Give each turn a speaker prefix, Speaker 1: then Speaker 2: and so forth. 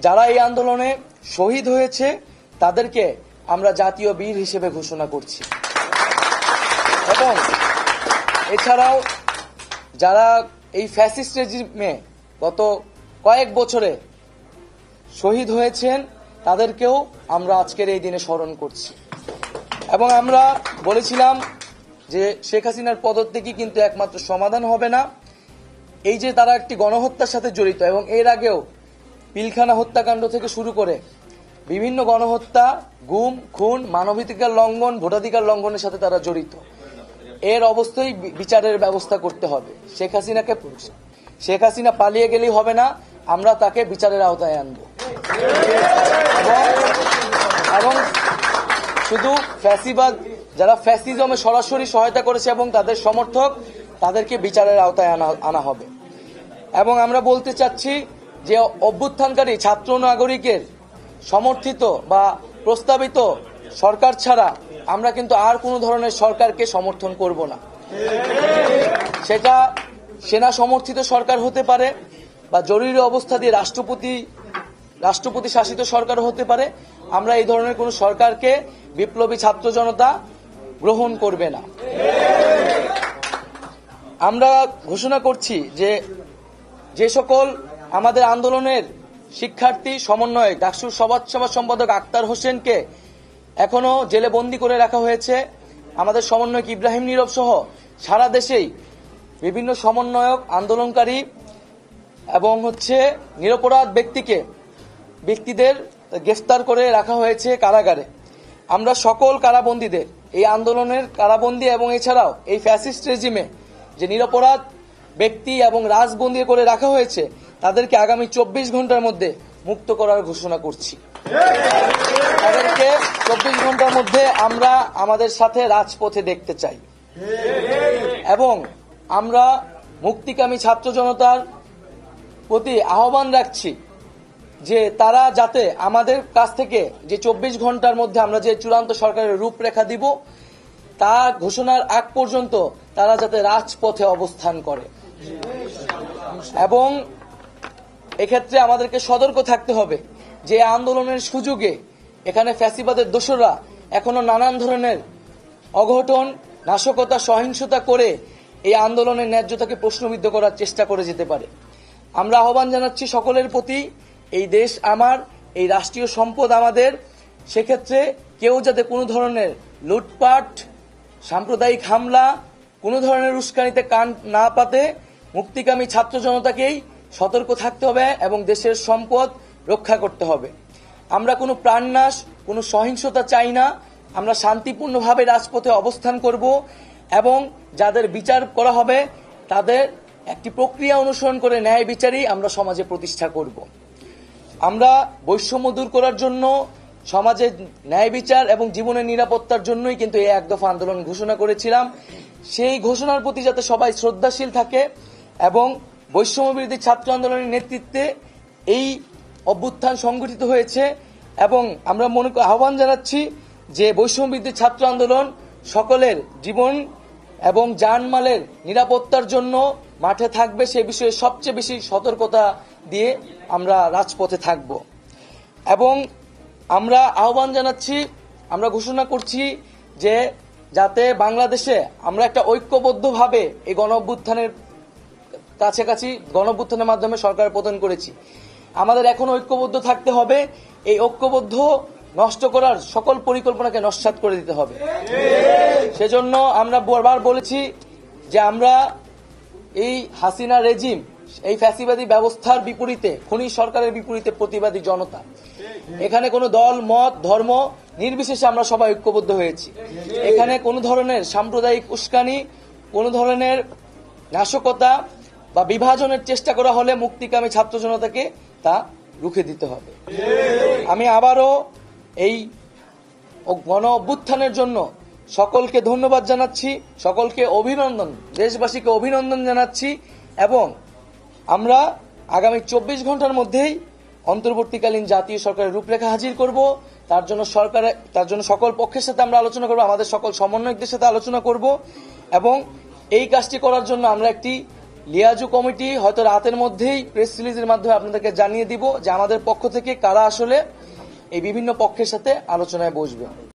Speaker 1: যারা এই আন্দোলনে শহীদ হয়েছে তাদেরকে আমরা জাতীয় বীর হিসেবে ঘোষণা করছি। এবং এছাড়াও যারা এই ফ্যাসিস্ট রেজিমে গত কয়েক বছরে শহীদ হয়েছেন তাদেরকেও আমরা আজকের এই দিনে স্মরণ করছি। এবং আমরা বলেছিলাম যে শেখ হাসিনার পদত্যাগই কিন্তু একমাত্র সমাধান হবে না। এই যে তারা একটি গণহত্যার সাথে জড়িত এবং এর আগেও পিলখানা হত্যাকাণ্ড থেকে শুরু করে বিভিন্ন গণহত্যা, গুম, খুন, মানবাধিকার লঙ্ঘন, ভোটাধিকার লঙ্ঘনের সাথে তারা জড়িত। এর অবস্থায় বিচারের ব্যবস্থা করতে হবে। শেখ হাসিনা পালিয়ে গেলেই হবে না, আমরা তাকে বিচারের আওতায় আনব। এবং শুধু ফ্যাসিবাদ, যারা ফ্যাসিজমে সরাসরি সহায়তা করেছে এবং তাদের সমর্থক, তাদেরকে বিচারের আওতায় আনা হবে। এবং আমরা বলতে চাচ্ছি যে অভ্যুত্থানকারী ছাত্র নাগরিকের সমর্থিত বা প্রস্তাবিত সরকার ছাড়া আমরা কিন্তু আর কোনো ধরনের সরকারকে সমর্থন করব না। সেটা সেনা সমর্থিত সরকার হতে পারে বা জরুরি অবস্থা দিয়ে রাষ্ট্রপতি শাসিত সরকার হতে পারে। আমরা এই ধরনের কোন সরকারকে বিপ্লবী ছাত্র জনতা গ্রহণ করবে না। আমরা ঘোষণা করছি যে সকল আমাদের আন্দোলনের শিক্ষার্থী সমন্বয়ক ডাকসুর সমাজসেবা সম্পাদক আক্তার হোসেনকে এখনো জেলে বন্দী করে রাখা হয়েছে, আমাদের সমন্বয়ক ইব্রাহিম নীরব সহ সারা দেশেই বিভিন্ন সমন্বয়ক, আন্দোলনকারী এবং নিরপরাধ ব্যক্তিদের গ্রেফতার করে রাখা হয়েছে কারাগারে। আমরা সকল কারাবন্দীদের, এই আন্দোলনের কারাবন্দী এবং এছাড়াও এই ফ্যাসিস্ট রেজিমে যে নিরপরাধ ব্যক্তি এবং রাজবন্দী করে রাখা হয়েছে তাদেরকে আগামী 24 ঘন্টার মধ্যে মুক্ত করার ঘোষণা করছি। তাদেরকে 24 ঘন্টার মধ্যে আমরা আমাদের সাথে রাজপথে দেখতে চাই। এবং আমরা মুক্তিকামী ছাত্র জনতার প্রতি আহ্বান রাখছি যে তারা যাতে আমাদের কাছ থেকে যে 24 ঘন্টার মধ্যে আমরা যে চূড়ান্ত সরকারের রূপরেখা দিব তা ঘোষণার আগ পর্যন্ত তারা যাতে রাজপথে অবস্থান করে। এবং এক্ষেত্রে আমাদেরকে সতর্ক থাকতে হবে যে আন্দোলনের সুযোগে এখানে ফ্যাসিবাদের দোসররা এখনো নানান ধরনের অঘটন, নাশকতা, সহিংসতা করে এই আন্দোলনের ন্যায্যতাকে প্রশ্নবিদ্ধ করার চেষ্টা করে যেতে পারে। আমরা আহ্বান জানাচ্ছি সকলের প্রতি, এই দেশ আমার, এই রাষ্ট্রীয় সম্পদ আমাদের, সেক্ষেত্রে কেউ যাতে কোনো ধরনের লুটপাট, সাম্প্রদায়িক হামলা, কোনো ধরনের উস্কানিতে কান না পাতে মুক্তিকামী ছাত্র জনতাকেই সতর্ক থাকতে হবে এবং দেশের সম্পদ রক্ষা করতে হবে। আমরা কোনো প্রাণনাশ, কোনো সহিংসতা চাই না। আমরা শান্তিপূর্ণভাবে রাজপথে অবস্থান করব এবং যাদের বিচার করা হবে তাদের একটি প্রক্রিয়া অনুসরণ করে ন্যায় বিচারই আমরা সমাজে প্রতিষ্ঠা করব। আমরা বৈষম্য দূর করার জন্য, সমাজে ন্যায় বিচার এবং জীবনের নিরাপত্তার জন্যই কিন্তু এই এক দফা আন্দোলন ঘোষণা করেছিলাম। সেই ঘোষণার প্রতি যাতে সবাই শ্রদ্ধাশীল থাকে এবং বৈষম্য বিরোধী ছাত্র আন্দোলনের নেতৃত্বে এই অভ্যুত্থান সংগঠিত হয়েছে। এবং আমরা আহ্বান জানাচ্ছি যে বৈষম্য বিরোধী ছাত্র আন্দোলন সকলের জীবন এবং জানমালের নিরাপত্তার জন্য মাঠে থাকবে, সে বিষয়ে সবচেয়ে বেশি সতর্কতা দিয়ে আমরা রাজপথে থাকব। এবং আমরা আহ্বান জানাচ্ছি, আমরা ঘোষণা করছি যে যাতে বাংলাদেশে আমরা একটা ঐক্যবদ্ধভাবে এই গণঅভ্যুত্থানের গণঅভ্যুত্থানের মাধ্যমে সরকার পতন করেছি, আমাদের এখন ঐক্যবদ্ধ থাকতে হবে। এই ঐক্যবদ্ধ নষ্ট করার সকল পরিকল্পনাকে নস্যাৎ করে দিতে হবে। সেজন্য আমরা বারবার বলেছি যে আমরা এই হাসিনা রেজিম, এই ফ্যাসিবাদী ব্যবস্থার বিপরীতে, খুনি সরকারের বিপরীতে প্রতিবাদী জনতা। এখানে কোনো দল, মত, ধর্ম নির্বিশেষে আমরা সবাই ঐক্যবদ্ধ হয়েছি। এখানে কোনো ধরনের সাম্প্রদায়িক উস্কানি, কোনো ধরনের নাশকতা বা বিভাজনের চেষ্টা করা হলে মুক্তিকামী ছাত্র জনতাকে তা রুখে দিতে হবে। আমি আবারও এই গণ অভ্যুত্থানের জন্য সকলকে ধন্যবাদ জানাচ্ছি, সকলকে অভিনন্দন, দেশবাসীকে অভিনন্দন জানাচ্ছি। এবং আমরা আগামী 24 ঘন্টার মধ্যেই অন্তর্বর্তীকালীন জাতীয় সরকারের রূপরেখা হাজির করব। তার জন্য সকল পক্ষের সাথে আমরা আলোচনা করব, আমাদের সকল সমন্বয়কদের সাথে আলোচনা করব এবং এই কাজটি করার জন্য আমরা একটি লিয়াজু কমিটি হয়তো রাতের মধ্যেই প্রেস রিলিজের মাধ্যমে আপনাদেরকে জানিয়ে দিব যে আমাদের পক্ষ থেকে কারা আসলে এই বিভিন্ন পক্ষের সাথে আলোচনায় বসবে।